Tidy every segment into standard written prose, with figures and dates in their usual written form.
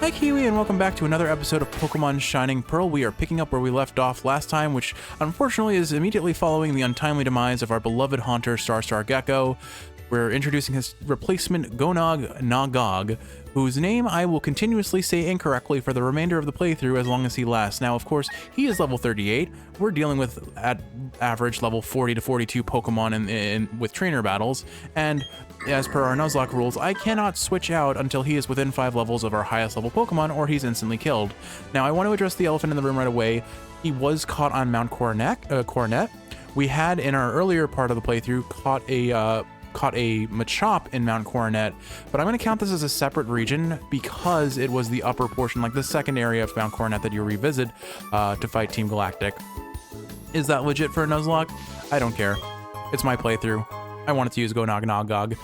Hi Kiwi, and welcome back to another episode of Pokemon Shining Pearl. We are picking up where we left off last time, which unfortunately is immediately following the untimely demise of our beloved haunter, Star Gecko. We're introducing his replacement, Gonognoggogg, whose name I will continuously say incorrectly for the remainder of the playthrough as long as he lasts. Now, of course, he is level 38. We're dealing with, at average, level 40 to 42 Pokemon with trainer battles, and as per our Nuzlocke rules, I cannot switch out until he is within 5 levels of our highest level Pokemon, or he's instantly killed. Now, I want to address the elephant in the room right away. He was caught on Mount Coronet. We had, in our earlier part of the playthrough, caught a Machop in Mount Coronet, but I'm going to count this as a separate region because it was the upper portion, like the second area of Mount Coronet that you revisit to fight Team Galactic. Is that legit for a Nuzlocke? I don't care. It's my playthrough. I wanted to use Gonognoggogg.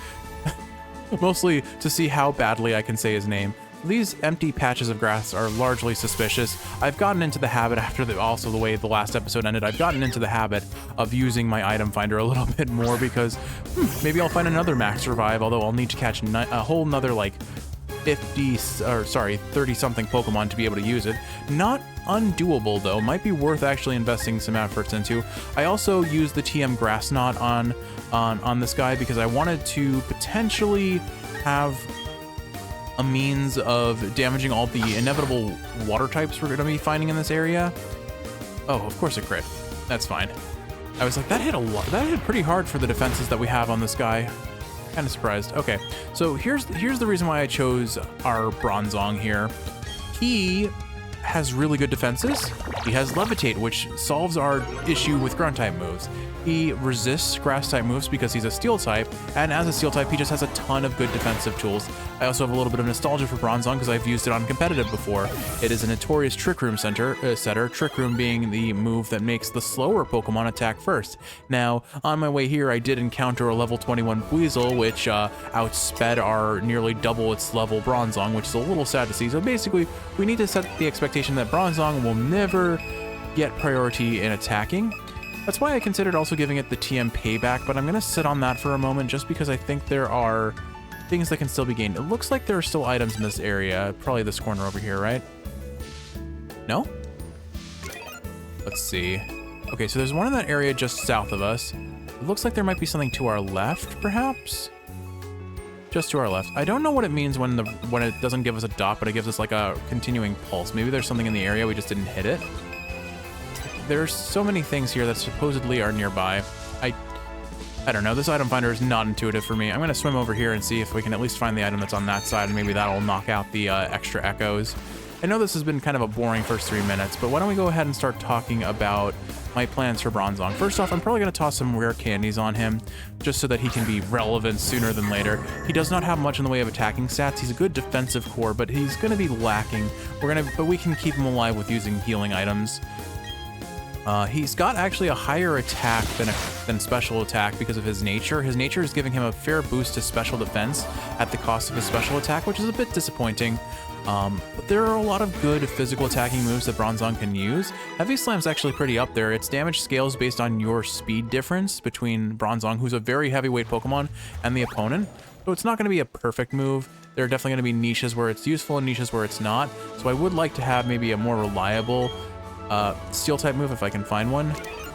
Mostly to see how badly I can say his name. These empty patches of grass are largely suspicious. I've gotten into the habit, after also the way the last episode ended, I've gotten into the habit of using my item finder a little bit more because maybe I'll find another max revive, although I'll need to catch a whole nother like 30 something Pokemon to be able to use it. Not undoable though, might be worth actually investing some efforts into. I also used the TM Grass Knot on this guy because I wanted to potentially have a means of damaging all the inevitable water types we're going to be finding in this area. Oh, of course it crit. That's fine. I was like, that hit a lot. That hit pretty hard for the defenses that we have on this guy. Kind of surprised. Okay, so here's the reason why I chose our Bronzong here. He has really good defenses. He has Levitate, which solves our issue with ground type moves. He resists grass type moves because he's a steel type, and as a steel type, he just has a ton of good defensive tools. I also have a little bit of nostalgia for Bronzong because I've used it on competitive before. It is a notorious Trick Room setter, Trick Room being the move that makes the slower Pokemon attack first. Now, on my way here, I did encounter a level 21 Weasel, which outsped our nearly double its level Bronzong, which is a little sad to see. So basically, we need to set the expectation that Bronzong will never get priority in attacking. That's why I considered also giving it the TM payback, but I'm going to sit on that for a moment just because I think there are things that can still be gained. It looks like there are still items in this area, probably this corner over here, right? No? Let's see. Okay, so there's one in that area just south of us. It looks like there might be something to our left, perhaps? Just to our left. I don't know what it means when it doesn't give us a dot, but it gives us like a continuing pulse. Maybe there's something in the area, we just didn't hit it. There's so many things here that supposedly are nearby. I don't know, this item finder is not intuitive for me. I'm gonna swim over here and see if we can at least find the item that's on that side, and maybe that'll knock out the extra echoes. I know this has been kind of a boring first 3 minutes, but why don't we go ahead and start talking about my plans for Bronzong. First off, I'm probably gonna toss some rare candies on him, just so that he can be relevant sooner than later. He does not have much in the way of attacking stats. He's a good defensive core, but he's gonna be lacking. But we can keep him alive with using healing items. He's got actually a higher attack than special attack because of his nature. His nature is giving him a fair boost to special defense at the cost of his special attack, which is a bit disappointing. But there are a lot of good physical attacking moves that Bronzong can use. Heavy Slam's actually pretty up there. Its damage scales based on your speed difference between Bronzong, who's a very heavyweight Pokemon, and the opponent. So it's not going to be a perfect move. There are definitely going to be niches where it's useful and niches where it's not. So I would like to have maybe a more reliable steel type move if I can find one.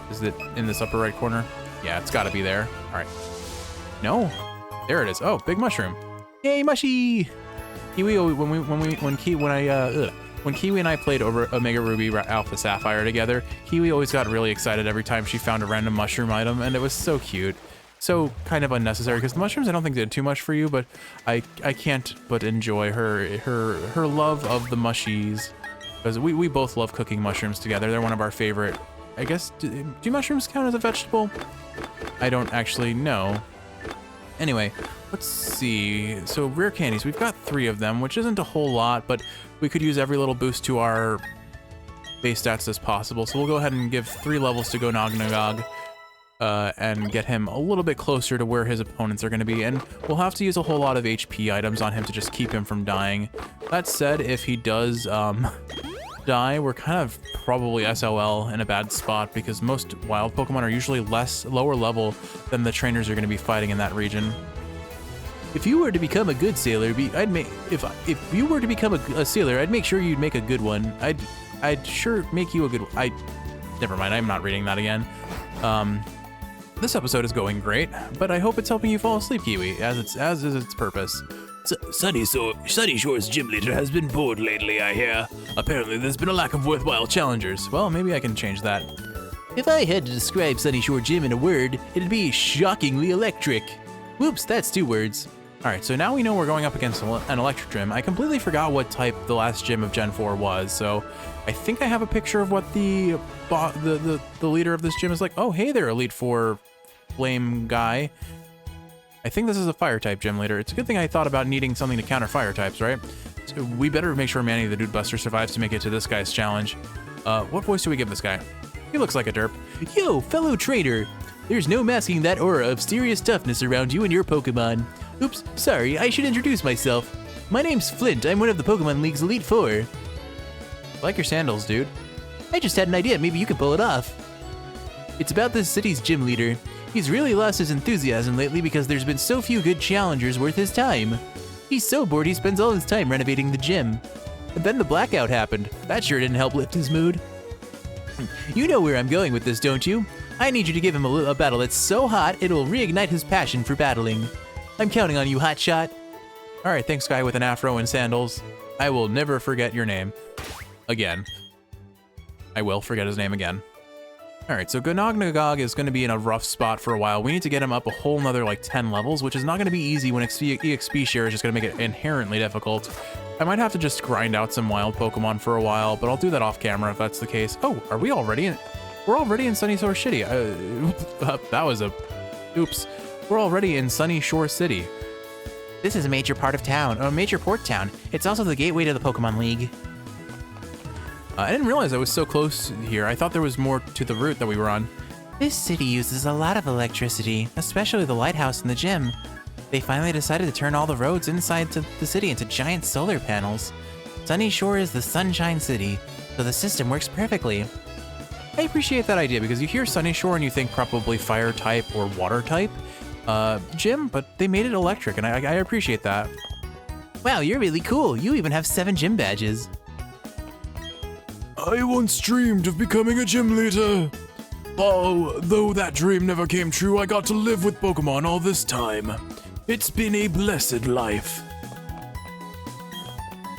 Is it in this upper right corner? Yeah, it's got to be there. All right. No, there it is. Oh, big mushroom. Yay, mushy! Kiwi, when Kiwi and I played over Omega Ruby Alpha Sapphire together, Kiwi always got really excited every time she found a random mushroom item, and it was so cute. So kind of unnecessary because the mushrooms I don't think did too much for you, but I can't but enjoy her love of the mushies. Because we both love cooking mushrooms together. They're one of our favorite. I guess, do mushrooms count as a vegetable? I don't actually know. Anyway, let's see. So rare candies, we've got 3 of them, which isn't a whole lot, but we could use every little boost to our base stats as possible. So we'll go ahead and give 3 levels to Gonognoggogg and get him a little bit closer to where his opponents are going to be. And we'll have to use a whole lot of HP items on him to just keep him from dying. That said, if he does die, we're kind of probably SOL in a bad spot because most wild Pokemon are usually lower level than the trainers you're going to be fighting in that region. If you were to become a good sailor, if you were to become a sailor, I'd make sure you'd make a good one. I'd sure make you a good one. Never mind, I'm not reading that again. This episode is going great, but I hope it's helping you fall asleep, Kiwi, as is its purpose. Sunnyshore's gym leader has been bored lately, I hear. Apparently there's been a lack of worthwhile challengers. Well, maybe I can change that. If I had to describe Sunnyshore Gym in a word, it'd be shockingly electric. Whoops, that's 2 words. Alright, so now we know we're going up against an electric gym. I completely forgot what type the last gym of Gen 4 was, so I think I have a picture of what the leader of this gym is like. Oh, hey there, Elite 4 flame guy. I think this is a fire type gym leader. It's a good thing I thought about needing something to counter fire types, right? So we better make sure Manny the Dude Buster survives to make it to this guy's challenge. What voice do we give this guy? He looks like a derp. Yo, fellow trainer! There's no masking that aura of serious toughness around you and your Pokemon. Oops, sorry, I should introduce myself. My name's Flint, I'm one of the Pokemon League's Elite 4. I like your sandals, dude. I just had an idea, maybe you could pull it off. It's about this city's gym leader. He's really lost his enthusiasm lately because there's been so few good challengers worth his time. He's so bored he spends all his time renovating the gym. And then the blackout happened. That sure didn't help lift his mood. You know where I'm going with this, don't you? I need you to give him a battle that's so hot it'll reignite his passion for battling. I'm counting on you, hotshot. Alright, thanks guy with an afro and sandals. I will never forget your name. Again. I will forget his name again. Alright, so Gonognoggogg is going to be in a rough spot for a while. We need to get him up a whole nother like 10 levels, which is not going to be easy when EXP share is just going to make it inherently difficult. I might have to just grind out some wild Pokemon for a while, but I'll do that off camera if that's the case. Oh, are we already in? We're already in Sunnyshore City. That was a... Oops. We're already in Sunnyshore City. This is a major part of town, a major port town. It's also the gateway to the Pokemon League. I didn't realize I was so close here. I thought there was more to the route that we were on. This city uses a lot of electricity, especially the lighthouse and the gym. They finally decided to turn all the roads inside to the city into giant solar panels. Sunnyshore is the Sunshine City, so the system works perfectly. I appreciate that idea because you hear Sunnyshore and you think probably fire type or water type gym, but they made it electric and I appreciate that. Wow, you're really cool. You even have 7 gym badges. I once dreamed of becoming a gym leader. Oh, though that dream never came true, I got to live with Pokemon all this time. It's been a blessed life.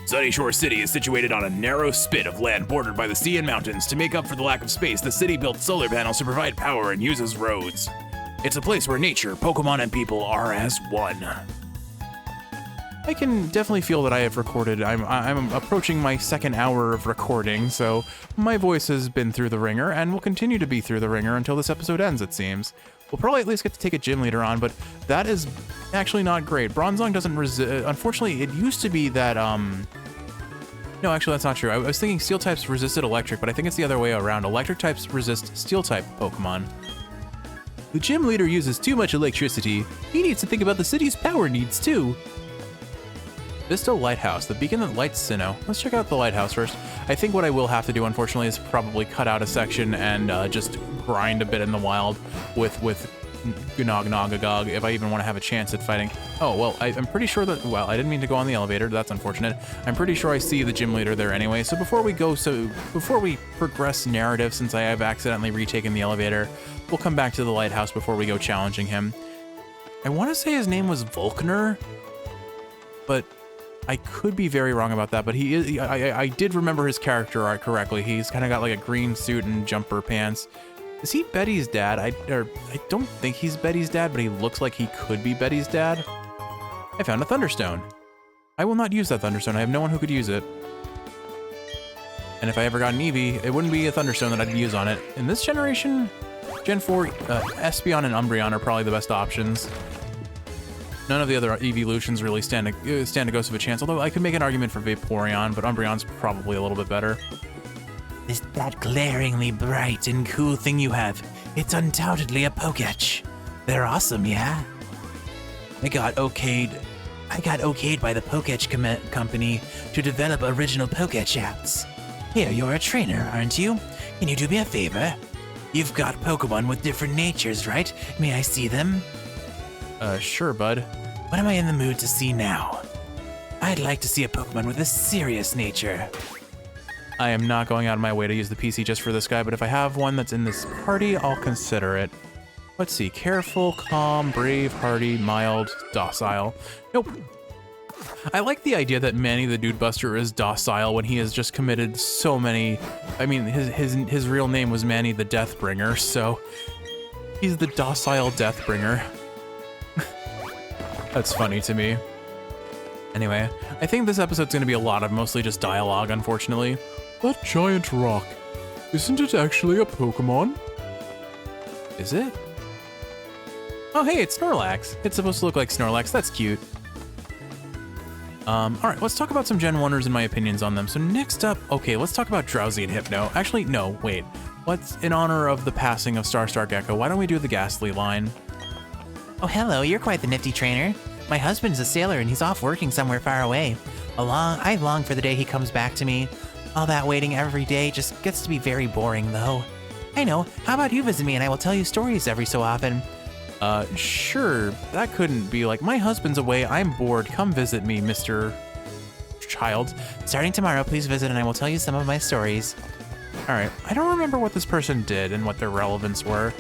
Sunnyshore City is situated on a narrow spit of land bordered by the sea and mountains. To make up for the lack of space, the city built solar panels to provide power and uses roads. It's a place where nature, Pokemon, and people are as one. I can definitely feel that I have recorded. I'm approaching my 2nd hour of recording, so my voice has been through the ringer and will continue to be through the ringer until this episode ends, it seems. We'll probably at least get to take a gym leader on, but that is actually not great. Bronzong doesn't resist. Unfortunately, it used to be that, no, actually, that's not true. I was thinking steel types resisted electric, but I think it's the other way around. Electric types resist steel type Pokemon. The gym leader uses too much electricity. He needs to think about the city's power needs, too. Vista Lighthouse, the beacon that lights Sinnoh. Let's check out the lighthouse first. I think what I will have to do, unfortunately, is probably cut out a section and just grind a bit in the wild with Gonognoggogg if I even want to have a chance at fighting. Oh, well, I'm pretty sure that, well, I didn't mean to go on the elevator. That's unfortunate. I'm pretty sure I see the gym leader there anyway. So before we progress narrative, since I have accidentally retaken the elevator, we'll come back to the lighthouse before we go challenging him. I want to say his name was Volkner, but I could be very wrong about that, but he is. I did remember his character art correctly. He's kind of got like a green suit and jumper pants. Is he Betty's dad? I don't think he's Betty's dad, but he looks like he could be Betty's dad. I found a Thunderstone. I will not use that Thunderstone. I have no one who could use it. And if I ever got an Eevee, it wouldn't be a Thunderstone that I'd use on it. In this generation, Gen 4, Espeon and Umbreon are probably the best options. None of the other evolutions really stand a ghost of a chance, although I could make an argument for Vaporeon, but Umbreon's probably a little bit better. Is that glaringly bright and cool thing you have? It's undoubtedly a Poketch. They're awesome, yeah? I got okayed by the Poketch company to develop original Poketch apps. Here, you're a trainer, aren't you? Can you do me a favor? You've got Pokemon with different natures, right? May I see them? Sure, bud. What am I in the mood to see now? I'd like to see a Pokemon with a serious nature. I am not going out of my way to use the PC just for this guy, but if I have one that's in this party, I'll consider it. Let's see. Careful, calm, brave, hardy, mild, docile. Nope. I like the idea that Manny the Dude Buster is docile when he has just committed so many. I mean, his real name was Manny the Deathbringer, so he's the docile Deathbringer. That's funny to me. Anyway, I think this episode's gonna be a lot of mostly just dialogue, unfortunately. That giant rock, isn't it actually a Pokemon? Is it? Oh, hey, it's Snorlax. It's supposed to look like Snorlax. That's cute. All right, let's talk about some Gen 1ers and my opinions on them. So next up, okay, let's talk about Drowsy and Hypno. Actually, no, wait. Let's, in honor of the passing of Star Gecko, why don't we do the Ghastly line? Oh, hello, you're quite the nifty trainer. My husband's a sailor and he's off working somewhere far away. I long for the day he comes back to me. All that waiting every day just gets to be very boring, though. I know, how about you visit me and I will tell you stories every so often? Sure, that couldn't be like, my husband's away, I'm bored, come visit me, Mr. Child. Starting tomorrow, please visit and I will tell you some of my stories. All right, I don't remember what this person did and what their relevance were.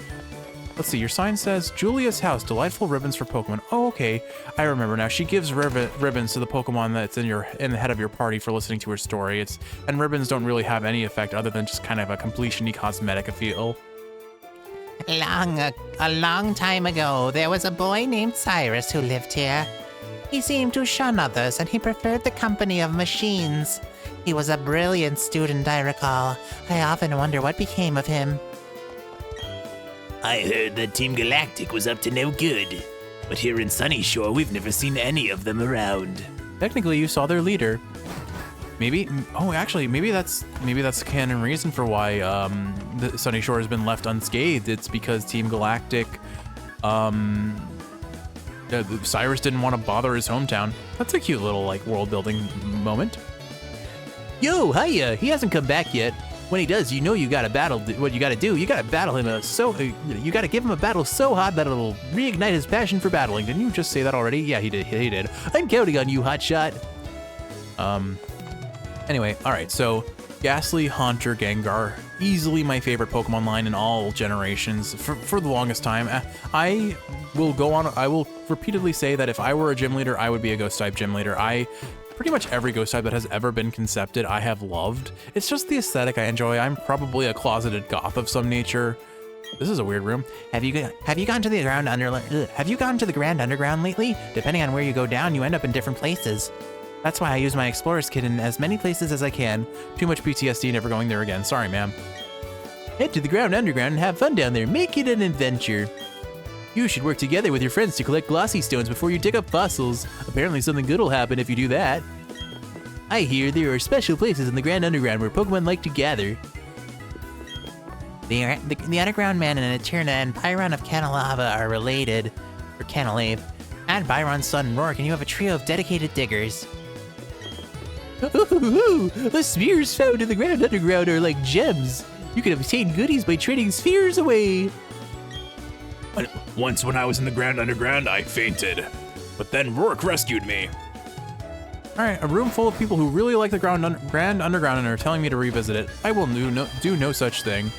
Let's see, your sign says, Julia's house, delightful ribbons for Pokemon. Oh, okay, I remember now. She gives ribbons to the Pokemon that's in the head of your party for listening to her story. And ribbons don't really have any effect other than just kind of a completion-y cosmetic feel. A long time ago, there was a boy named Cyrus who lived here. He seemed to shun others and he preferred the company of machines. He was a brilliant student, I recall. I often wonder what became of him. I heard that Team Galactic was up to no good, but here in Sunnyshore, we've never seen any of them around. Technically, you saw their leader. Maybe, oh, actually, maybe that's the canon reason for why the Sunnyshore has been left unscathed. It's because Team Galactic, Cyrus didn't want to bother his hometown. That's a cute little, like, world-building moment. Yo, hiya, he hasn't come back yet. When he does, you know you gotta battle. What you gotta do, you gotta battle him you gotta give him a battle so hot that it'll reignite his passion for battling. Didn't you just say that already? Yeah, he did. I'm counting on you, hotshot. Anyway, all right, so Ghastly, Haunter, Gengar, easily my favorite Pokemon line in all generations for the longest time. I will repeatedly say that if I were a gym leader, I would be a ghost type gym leader. Pretty much every ghost type that has ever been concepted, I have loved. It's just the aesthetic I enjoy. I'm probably a closeted goth of some nature. This is a weird room. Have you gone to the Grand Underground lately? Depending on where you go down, you end up in different places. That's why I use my Explorer's Kit in as many places as I can. Too much PTSD, never going there again. Sorry, ma'am. Head to the Grand Underground and have fun down there. Make it an adventure. You should work together with your friends to collect glossy stones before you dig up fossils. Apparently something good will happen if you do that. I hear there are special places in the Grand Underground where Pokemon like to gather. The Underground Man and Eterna and Byron of Canalava are related, or Canalave. Add Byron's son Rourke and you have a trio of dedicated diggers. Ooh, the spheres found in the Grand Underground are like gems. You can obtain goodies by trading spheres away. Once when I was in the Grand Underground, I fainted. But then Rourke rescued me. All right, a room full of people who really like the Grand Underground and are telling me to revisit it. I will do no such thing.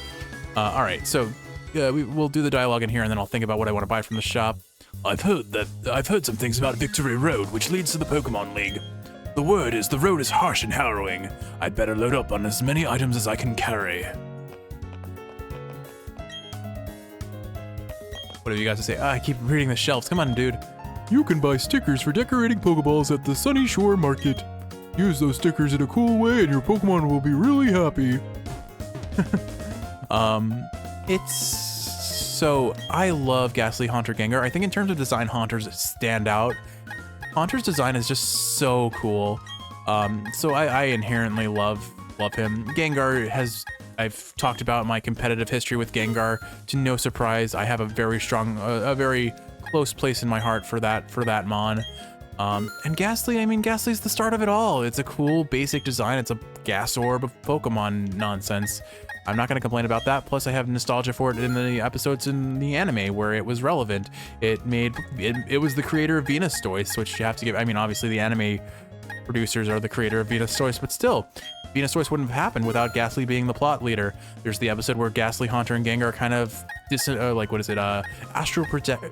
All right, so we'll do the dialogue in here and then I'll think about what I want to buy from the shop. I've heard some things about Victory Road, which leads to the Pokemon League. The word is the road is harsh and harrowing. I'd better load up on as many items as I can carry. What have you got to say? I keep reading the shelves. Come on, dude. You can buy stickers for decorating Pokeballs at the Sunnyshore Market. Use those stickers in a cool way and your Pokemon will be really happy. So I love Ghastly, Haunter, Gengar. I think in terms of design, Haunters stand out. Haunter's design is just so cool. So I inherently love him. Gengar I've talked about my competitive history with Gengar. To no surprise, I have a very strong, a very close place in my heart for that Mon. And Ghastly, I mean, Ghastly's the start of it all. It's a cool basic design. It's a gas orb of Pokemon nonsense. I'm not going to complain about that. Plus, I have nostalgia for it in the episodes in the anime where it was relevant. It was the creator of Venustoise, which you have to give. I mean, obviously the anime producers are the creator of Venustoise, but still, Venustoise wouldn't have happened without Ghastly being the plot leader. There's the episode where Ghastly, Haunter, and Gengar kind of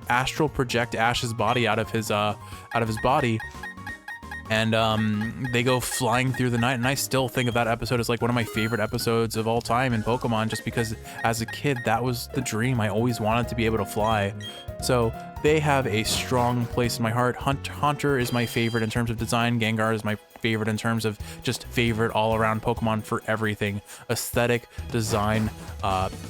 astral project Ash's body out of his body. And they go flying through the night, and I still think of that episode as like one of my favorite episodes of all time in Pokemon, just because as a kid, that was the dream. I always wanted to be able to fly. So they have a strong place in my heart. Haunter is my favorite in terms of design. Gengar is my favorite in terms of just favorite all-around Pokemon for everything. Aesthetic, design,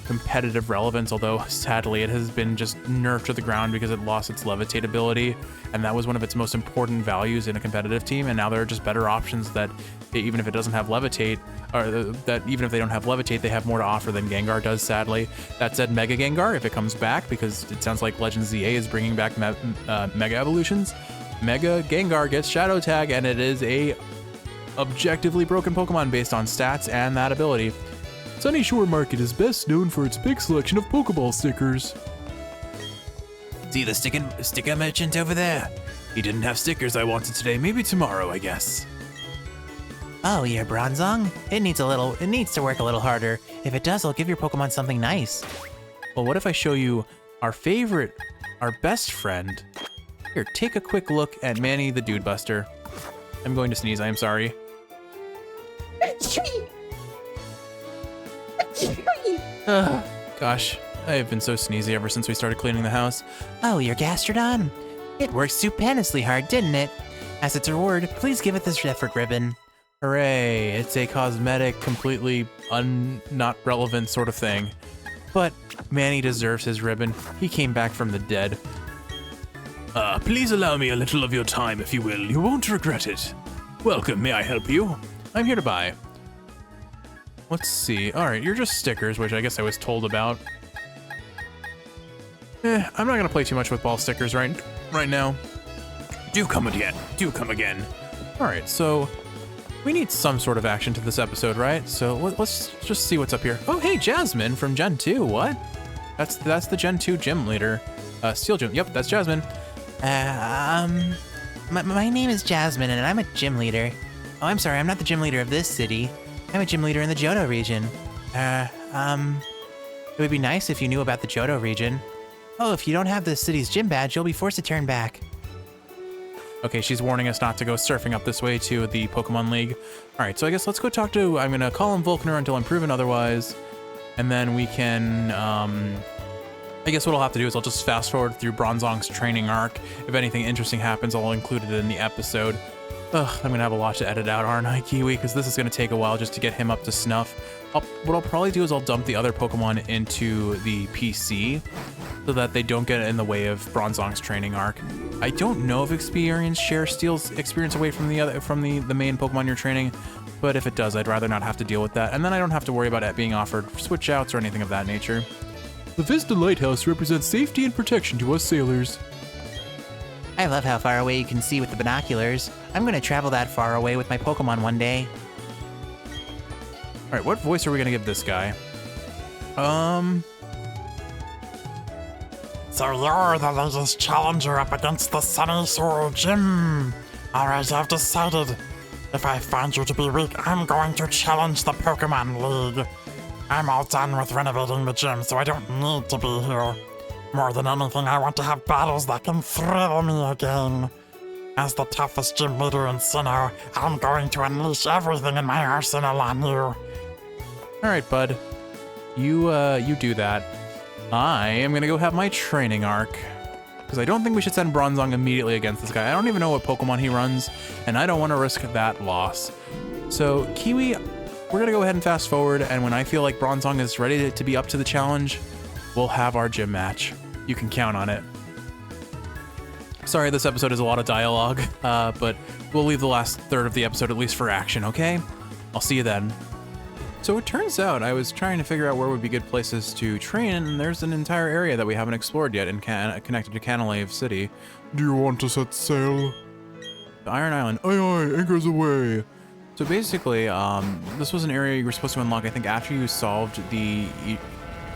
competitive relevance, although sadly it has been just nerfed to the ground because it lost its levitate ability, and that was one of its most important values in a competitive team, and now there are just better options that even if it doesn't have levitate, or that even if they don't have levitate, they have more to offer than Gengar does, sadly. That said, Mega Gengar, if it comes back, because it sounds like Legends ZA is bringing back Mega Evolutions, Mega Gengar gets Shadow Tag, and it is a objectively broken Pokemon based on stats and that ability. Sunnyshore Market is best known for its big selection of Pokeball stickers. See the sticker merchant over there? He didn't have stickers I wanted today. Maybe tomorrow, I guess. Oh, your Bronzong? It needs to work a little harder. If it does, I'll give your Pokemon something nice. Well, what if I show you our best friend? Here, take a quick look at Manny the Dude Buster. I'm going to sneeze, I am sorry. Ugh, gosh, I have been so sneezy ever since we started cleaning the house. Oh, your Gastrodon? It worked stupendously hard, didn't it? As its reward, please give it this effort ribbon. Hooray, it's a cosmetic, completely not relevant sort of thing. But Manny deserves his ribbon. He came back from the dead. Please allow me a little of your time, if you will. You won't regret it. Welcome, may I help you? I'm here to buy. Let's see. All right, you're just stickers, which I guess I was told about. I'm not gonna play too much with ball stickers right now. Do come again. Do come again. All right, so we need some sort of action to this episode, right? So let's just see what's up here. Oh, hey, Jasmine from Gen 2. What? That's the Gen 2 gym leader. Steel Gym. Yep, that's Jasmine. My name is Jasmine, and I'm a gym leader. Oh, I'm sorry, I'm not the gym leader of this city. I'm a gym leader in the Johto region. It would be nice if you knew about the Johto region. Oh, if you don't have the city's gym badge, you'll be forced to turn back. Okay, she's warning us not to go surfing up this way to the Pokemon League. All right, so I guess let's go talk to, I'm gonna call him Volkner until I'm proven otherwise. And then we can, I guess what I'll have to do is I'll just fast forward through Bronzong's training arc. If anything interesting happens, I'll include it in the episode. Ugh, I'm gonna have a lot to edit out, aren't I, Kiwi? Because this is gonna take a while just to get him up to snuff. What I'll probably do is I'll dump the other Pokemon into the PC so that they don't get in the way of Bronzong's training arc. I don't know if Experience Share steals experience away from the main Pokemon you're training, but if it does, I'd rather not have to deal with that, and then I don't have to worry about it being offered switch outs or anything of that nature. The Vista Lighthouse represents safety and protection to us sailors. I love how far away you can see with the binoculars. I'm gonna travel that far away with my Pokemon one day. All right, what voice are we gonna give this guy? So you're the latest challenger up against the Sunnyshore Gym. Alright, I've decided. If I find you to be weak, I'm going to challenge the Pokemon League. I'm all done with renovating the gym, so I don't need to be here. More than anything, I want to have battles that can thrill me again. As the toughest gym leader in Sinnoh, I'm going to unleash everything in my arsenal on you. All right, bud. You do that. I am gonna go have my training arc, because I don't think we should send Bronzong immediately against this guy. I don't even know what Pokemon he runs, and I don't want to risk that loss. So, Kiwi, we're gonna go ahead and fast forward, and when I feel like Bronzong is ready to be up to the challenge, we'll have our gym match. You can count on it. Sorry, this episode is a lot of dialogue, but we'll leave the last third of the episode at least for action, okay? I'll see you then. So it turns out I was trying to figure out where would be good places to train, and there's an entire area that we haven't explored yet connected to Canalave City. Do you want to set sail? The Iron Island. Aye, aye, anchors away. So basically, this was an area you were supposed to unlock, I think, after you solved the...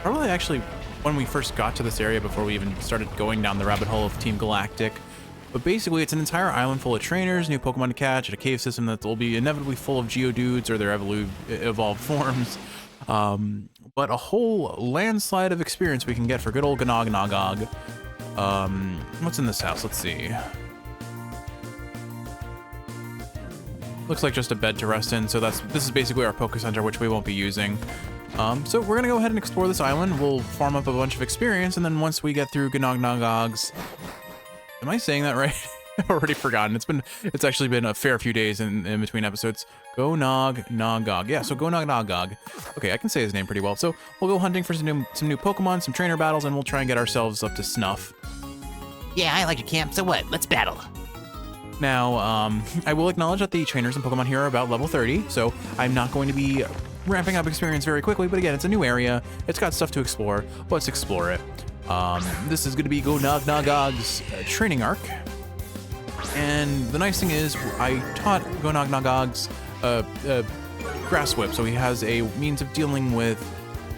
Probably actually when we first got to this area before we even started going down the rabbit hole of Team Galactic. But basically, it's an entire island full of trainers, new Pokemon to catch, and a cave system that will be inevitably full of Geodudes or their evolved forms. But a whole landslide of experience we can get for good old Gonognoggogg. What's in this house? Let's see. Looks like just a bed to rest in, so this is basically our Poke Center, which we won't be using. So we're gonna go ahead and explore this island. We'll farm up a bunch of experience, and then once we get through Gonognoggog's... Am I saying that right? I've already forgotten. It's actually been a fair few days in between episodes. Gonognoggogg. Yeah, so Gonognoggogg. Okay, I can say his name pretty well. So we'll go hunting for some new Pokemon, some trainer battles, and we'll try and get ourselves up to snuff. Yeah, I like your camp, so what? Let's battle. Now, I will acknowledge that the trainers in Pokemon here are about level 30, so I'm not going to be ramping up experience very quickly, but again, it's a new area. It's got stuff to explore. Let's explore it. This is going to be Gonognogogg's training arc. And the nice thing is, I taught Gonognoggog's Grass Whip, so he has a means of dealing with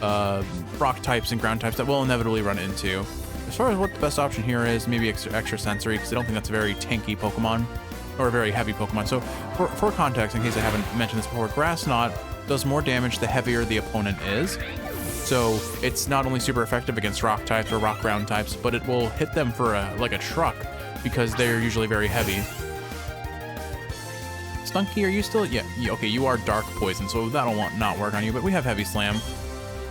rock types and ground types that we'll inevitably run into. As far as what the best option here is, maybe extra sensory, because I don't think that's a very tanky Pokemon, or a very heavy Pokemon. So for context, in case I haven't mentioned this before, Grass Knot does more damage the heavier the opponent is. So it's not only super effective against rock types or rock ground types, but it will hit them for like a truck, because they're usually very heavy. Stunky, are you still? Yeah, okay, you are Dark Poison, so that'll not work on you, but we have Heavy Slam.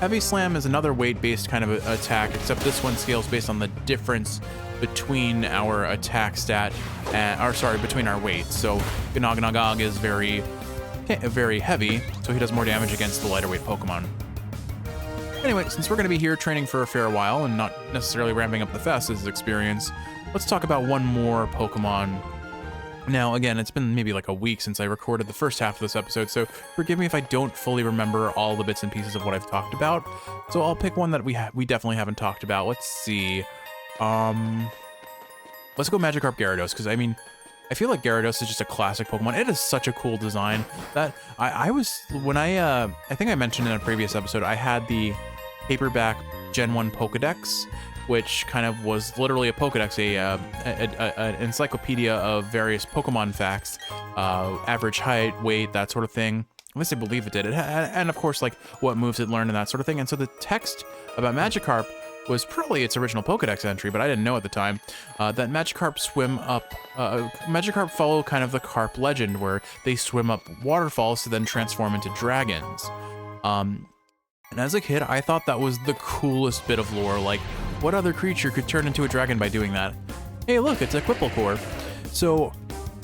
Heavy Slam is another weight-based kind of attack, except this one scales based on the difference between our attack stat, between our weights. So Gonognoggogg is very heavy, so he does more damage against the lighter weight Pokemon. Anyway, since we're going to be here training for a fair while and not necessarily ramping up the fastest experience, let's talk about one more Pokemon. Now, again, it's been maybe like a week since I recorded the first half of this episode, so forgive me if I don't fully remember all the bits and pieces of what I've talked about. So I'll pick one that we definitely haven't talked about. Let's see. Let's go Magikarp Gyarados, because I mean, I feel like Gyarados is just a classic Pokemon. It is such a cool design that I think I mentioned in a previous episode, I had the paperback Gen 1 Pokedex, which kind of was literally a Pokedex, an encyclopedia of various Pokemon facts, average height, weight, that sort of thing. At least I believe it did. And of course, like what moves it learned and that sort of thing. And so the text about Magikarp was probably its original Pokedex entry, but I didn't know at the time, that Magikarp Magikarp follow kind of the Carp legend, where they swim up waterfalls to then transform into dragons. And as a kid, I thought that was the coolest bit of lore. Like, what other creature could turn into a dragon by doing that? Hey, look, it's a Quipplecore. So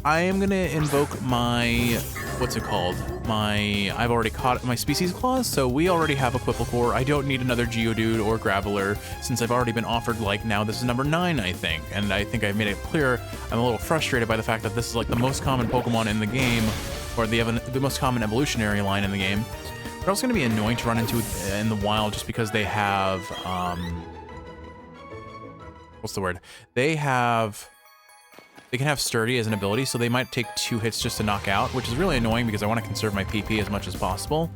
I am gonna invoke my, what's it called? I've already caught my species clause, so we already have a Quipplecore. I don't need another Geodude or Graveler, since I've already been offered, like, now this is number 9, I think. And I think I've made it clear I'm a little frustrated by the fact that this is like the most common Pokemon in the game, or the most common evolutionary line in the game. They're also gonna be annoying to run into in the wild just because they have, what's the word? They can have Sturdy as an ability, so they might take 2 hits just to knock out, which is really annoying because I want to conserve my PP as much as possible.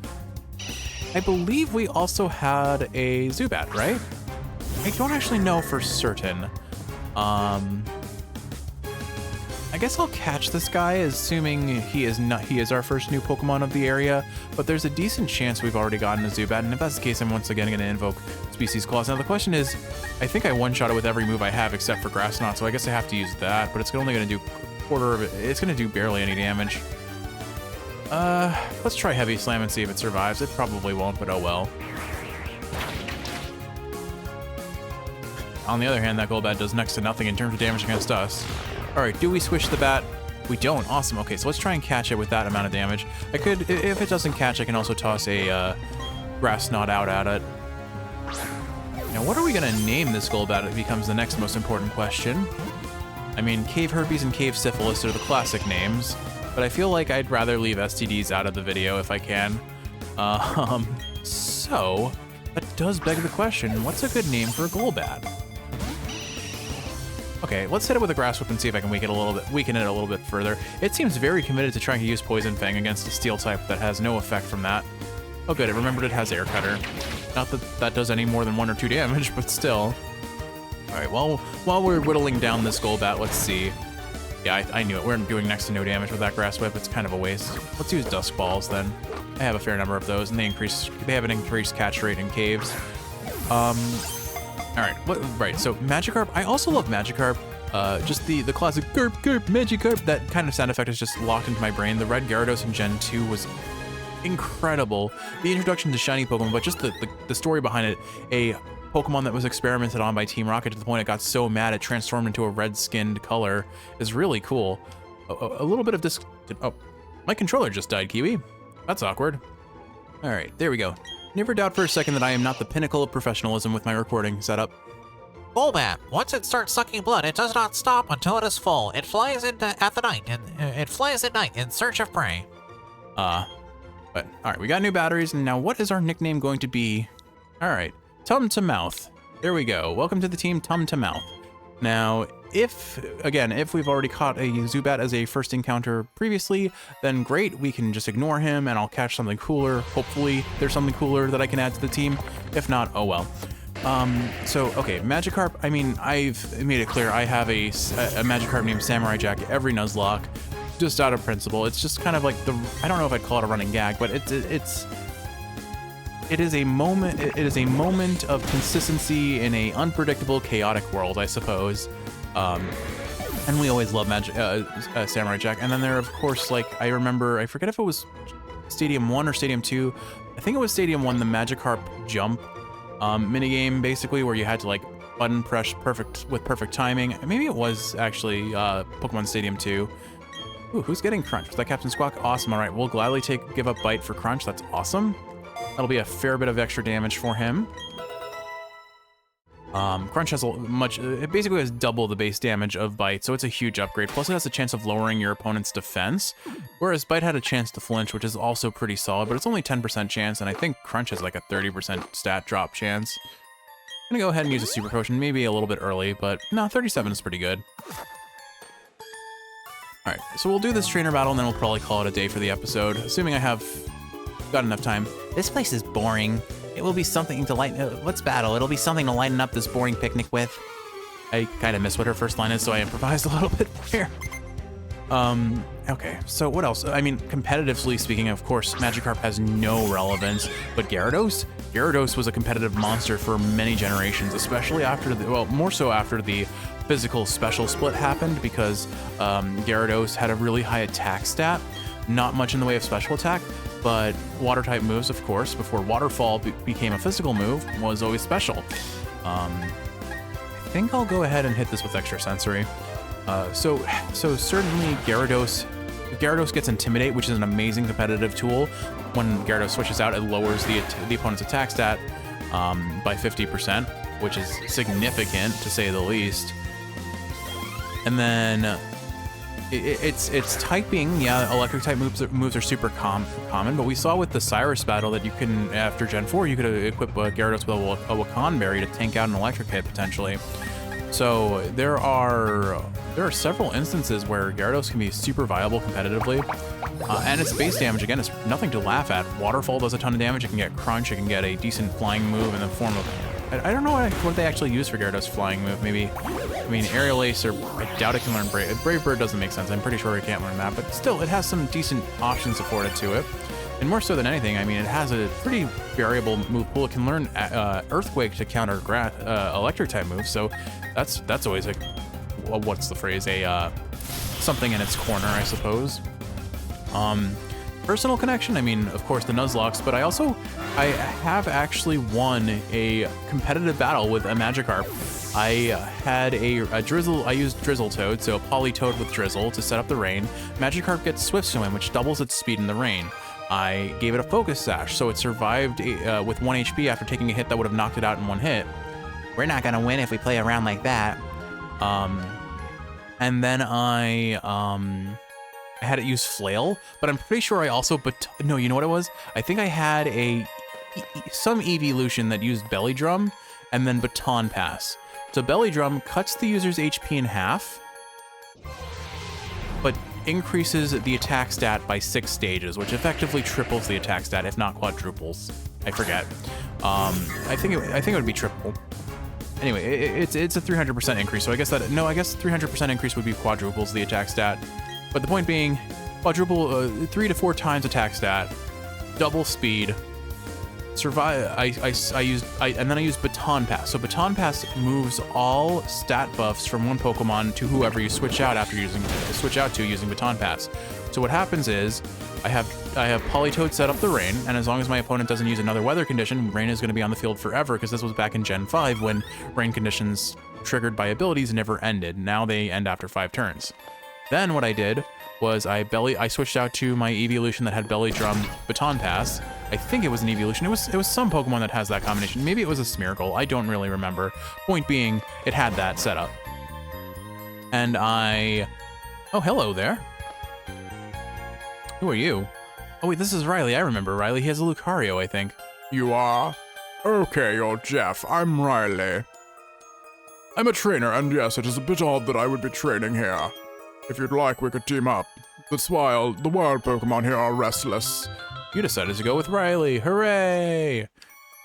I believe we also had a Zubat, right? I don't actually know for certain. I guess I'll catch this guy, assuming he is our first new Pokemon of the area, but there's a decent chance we've already gotten a Zubat, and if that's the case, I'm once again going to invoke Species Clause. Now the question is, I think I one-shot it with every move I have except for Grass Knot, so I guess I have to use that, but it's only going to do quarter of it. It's going to do barely any damage. Let's try Heavy Slam and see if it survives. It probably won't, but oh well. On the other hand, that Golbat does next to nothing in terms of damage against us. Alright, do we swish the bat? We don't. Awesome. Okay, so let's try and catch it with that amount of damage. I could, if it doesn't catch, I can also toss a Grass Knot out at it. Now, what are we going to name this Golbat? It becomes the next most important question. I mean, Cave Herpes and Cave Syphilis are the classic names, but I feel like I'd rather leave STDs out of the video if I can. So, that does beg the question, what's a good name for a Golbat? Okay, let's hit it with a Grass Whip and see if I can weaken it a little bit further. It seems very committed to trying to use Poison Fang against a Steel type that has no effect from that. Oh good, it remembered it has Air Cutter. Not that that does any more than 1 or 2 damage, but still. Alright, well, while we're whittling down this Golbat, let's see. Yeah, I knew it. We're doing next to no damage with that Grass Whip. It's kind of a waste. Let's use Dusk Balls then. I have a fair number of those, and they have an increased catch rate in caves. Alright, right, so Magikarp. I also love Magikarp. Just the classic Garp, Garp, Magikarp. That kind of sound effect is just locked into my brain. The Red Gyarados in Gen 2 was incredible. The introduction to shiny Pokemon, but just the story behind it. A Pokemon that was experimented on by Team Rocket to the point it got so mad it transformed into a red-skinned color is really cool. A little bit of oh, my controller just died, Kiwi. That's awkward. All right, there we go. Never doubt for a second that I am not the pinnacle of professionalism with my recording setup. Golbat, once it starts sucking blood, it does not stop until it is full. It flies at night in search of prey. But all right, we got new batteries, and now what is our nickname going to be? All right, Tum to Mouth. There we go. Welcome to the team, Tum to Mouth. Now, if we've already caught a Zubat as a first encounter previously, then great, we can just ignore him and I'll catch something cooler. Hopefully there's something cooler that I can add to the team. If not, oh well. So, okay, Magikarp, I mean, I've made it clear I have a Magikarp named Samurai Jack every Nuzlocke, just out of principle. It's just kind of like I don't know if I'd call it a running gag, but it is a moment of consistency in a unpredictable, chaotic world, I suppose. And we always love Samurai Jack. And then there, of course, like, I forget if it was Stadium 1 or Stadium 2. I think it was Stadium 1, the Magikarp jump minigame, basically, where you had to, like, button press with perfect timing. Maybe it was actually Pokemon Stadium 2. Ooh, who's getting Crunch? Was that Captain Squawk? Awesome. All right, we'll gladly give up Bite for Crunch. That's awesome. That'll be a fair bit of extra damage for him. Crunch has it basically has double the base damage of Bite, so it's a huge upgrade. Plus it has a chance of lowering your opponent's defense, whereas Bite had a chance to flinch, which is also pretty solid, but it's only 10% chance, and I think Crunch has like a 30% stat drop chance. I'm gonna go ahead and use a Super Potion, maybe a little bit early, but no, 37 is pretty good. Alright, so we'll do this trainer battle, and then we'll probably call it a day for the episode, assuming I have got enough time. This place is boring. It will be something to let's battle. It'll be something to lighten up this boring picnic with. I kind of miss what her first line is, so I improvised a little bit here. Okay, so what else? I mean, competitively speaking, of course, Magikarp has no relevance, but Gyarados? Gyarados was a competitive monster for many generations, especially after more so after the physical special split happened, because Gyarados had a really high attack stat, not much in the way of special attack, but water type moves, of course, before Waterfall became a physical move, was always special. I think I'll go ahead and hit this with Extra Sensory. So certainly Gyarados gets Intimidate, which is an amazing competitive tool. When Gyarados switches out, it lowers the opponent's attack stat by 50%, which is significant to say the least. And then it's typing, yeah, electric type moves are super common, but we saw with the Cyrus battle that you can, after Gen 4, you could equip Gyarados with a Wakan Berry to tank out an electric hit potentially. So there are several instances where Gyarados can be super viable competitively, and its base damage, again, is nothing to laugh at. Waterfall does a ton of damage, it can get Crunch, it can get a decent flying move in the form of, I don't know what they actually use for Gyarados' flying move. Maybe, I mean, Aerial Ace, or I doubt it can learn Brave. Brave Bird doesn't make sense. I'm pretty sure it can't learn that, but still, it has some decent options afforded to it. And more so than anything, I mean, it has a pretty variable move pool. It can learn Earthquake to counter electric type moves, so that's always what's the phrase? Something in its corner, I suppose. Personal connection, I mean, of course, the Nuzlocke, but I have actually won a competitive battle with a Magikarp. I had a Drizzle, I used Drizzle Toad, so a Polytoad with Drizzle to set up the rain. Magikarp gets Swift Swim, which doubles its speed in the rain. I gave it a Focus Sash, so it survived with 1 HP after taking a hit that would have knocked it out in 1 hit. We're not gonna win if we play around like that. And then I had it use Flail, but I'm pretty sure I also, no, you know what it was? I think I had some evolution that used Belly Drum and then Baton Pass. So Belly Drum cuts the user's HP in half, but increases the attack stat by 6 stages, which effectively triples the attack stat, if not quadruples. I forget. I think it would be triple. Anyway, it's a 300% increase. So I guess 300% increase would be quadruples the attack stat. But the point being, quadruple 3 to 4 times attack stat, double speed. Survive. And then I used Baton Pass. So Baton Pass moves all stat buffs from one Pokemon to whoever you switch out to using Baton Pass. So what happens is I have Politoed set up the rain, and as long as my opponent doesn't use another weather condition, rain is going to be on the field forever, because this was back in Gen 5 when rain conditions triggered by abilities never ended. Now they end after 5 turns. Then what I did was I switched out to my evolution that had Belly Drum Baton Pass. I think it was an evolution. It was some Pokemon that has that combination. Maybe it was a Smeargle. I don't really remember. Point being, it had that set up. And oh, hello there. Who are you? Oh wait, this is Riley. I remember Riley. He has a Lucario, I think. You are? Okay, you're Jeff. I'm Riley. I'm a trainer, and yes, it is a bit odd that I would be training here. If you'd like, we could team up. The wild Pokemon here are restless. You decided to go with Riley. Hooray!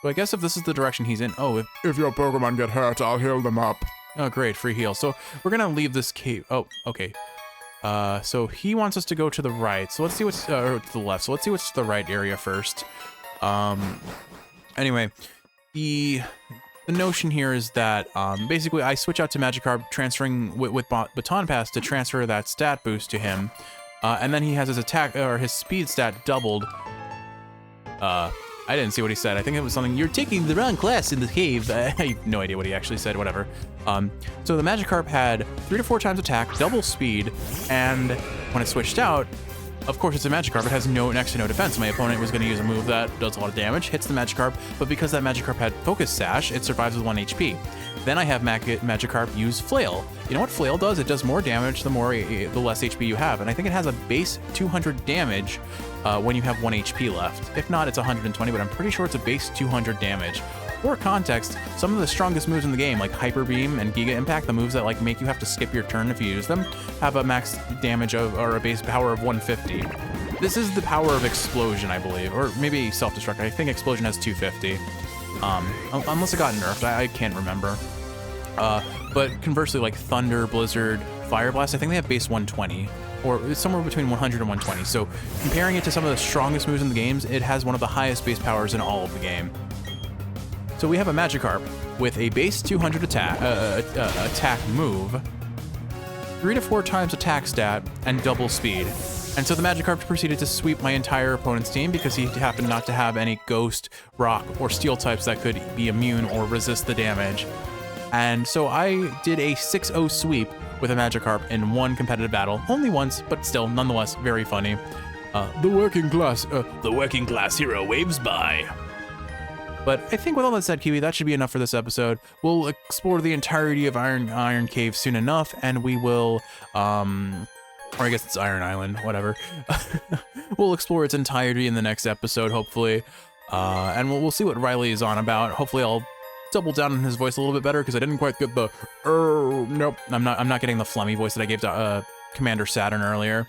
So I guess if this is the direction he's in... Oh, if your Pokemon get hurt, I'll heal them up. Oh, great. Free heal. So we're gonna leave this cave... Oh, okay. So he wants us to go to the right. So let's see what's... to the left. So let's see what's the right area first. Anyway, the notion here is that basically I switch out to Magikarp, transferring with Baton Pass to transfer that stat boost to him. And then he has his attack, or his speed stat doubled. I didn't see what he said. I think it was something, you're taking the wrong class in the cave. I have no idea what he actually said, whatever. So the Magikarp had 3 to 4 times attack, double speed, and when it switched out, of course it's a Magikarp, it has next to no defense. My opponent was going to use a move that does a lot of damage, hits the Magikarp, but because that Magikarp had Focus Sash, it survives with 1 HP. Then I have Magikarp use Flail. You know what Flail does? It does more damage the less HP you have, and I think it has a base 200 damage when you have 1 HP left. If not, it's 120, but I'm pretty sure it's a base 200 damage. For context, some of the strongest moves in the game, like Hyper Beam and Giga Impact, the moves that like make you have to skip your turn if you use them, have a max damage or a base power of 150. This is the power of Explosion, I believe, or maybe Self-Destruct. I think Explosion has 250. Unless it got nerfed, I can't remember. But conversely, like Thunder, Blizzard, Fire Blast, I think they have base 120, or it's somewhere between 100 and 120. So comparing it to some of the strongest moves in the games, it has one of the highest base powers in all of the game. So we have a Magikarp with a base 200 attack move, 3 to 4 times attack stat, and double speed. And so the Magikarp proceeded to sweep my entire opponent's team because he happened not to have any Ghost, Rock, or Steel types that could be immune or resist the damage. And so I did a 6-0 sweep with a Magikarp in one competitive battle. Only once, but still, nonetheless, very funny. The working class hero waves by. But I think with all that said, Kiwi, that should be enough for this episode. We'll explore the entirety of Iron Cave soon enough, and we will, or I guess it's Iron Island, whatever. We'll explore its entirety in the next episode, hopefully. And we'll see what Riley is on about. Hopefully I'll double down on his voice a little bit better, because I didn't quite get the, nope. I'm not getting the flummy voice that I gave to Commander Saturn earlier.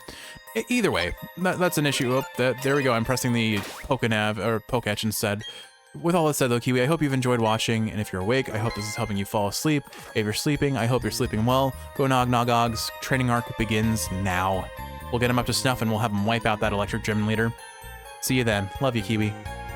Either way, that's an issue. Oh, there we go. I'm pressing the Pokenav, or Poketch instead. With all that said though, Kiwi, I hope you've enjoyed watching, and if you're awake, I hope this is helping you fall asleep. If you're sleeping, I hope you're sleeping well. Gonognoggog's training arc begins now. We'll get him up to snuff, and we'll have him wipe out that electric gym leader. See you then. Love you, Kiwi.